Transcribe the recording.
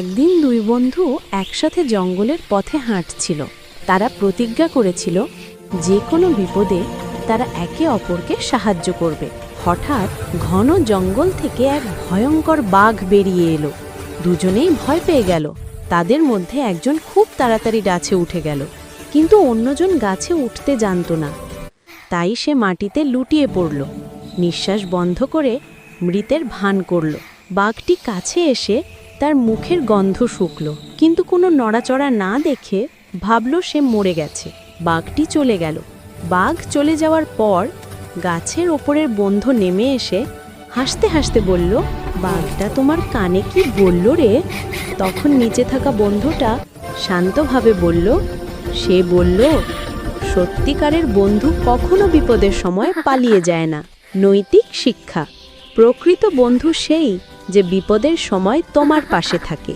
একদিন দুই বন্ধু একসাথে জঙ্গলের পথে হাঁটছিল। তারা প্রতিজ্ঞা করেছিল যে কোনো বিপদে তারা একে অপরকে সাহায্য করবে। হঠাৎ ঘন জঙ্গল থেকে এক ভয়ঙ্কর বাঘ বেরিয়ে এলো। দুজনেই ভয় পেয়ে গেল। তাদের মধ্যে একজন খুব তাড়াতাড়ি গাছে উঠে গেল, কিন্তু অন্যজন গাছে উঠতে জানত না। তাই সে মাটিতে লুটিয়ে পড়ল, নিঃশ্বাস বন্ধ করে মৃতের ভান করল। বাঘটি কাছে এসে তার মুখের গন্ধ শুকল, কিন্তু কোনো নড়াচড়া না দেখে ভাবল সে মরে গেছে। বাঘটি চলে গেল। বাঘ চলে যাওয়ার পর গাছের ওপরের বন্ধু নেমে এসে হাসতে হাসতে বলল, বাঘটা তোমার কানে কি বলল রে? তখন নিচে থাকা বন্ধুটা শান্তভাবে বলল, সে বলল, সত্যিকারের বন্ধু কখনো বিপদের সময় পালিয়ে যায় না। নৈতিক শিক্ষা: প্রকৃত বন্ধু সেই যে বিপদের সময় তোমার পাশে থাকে।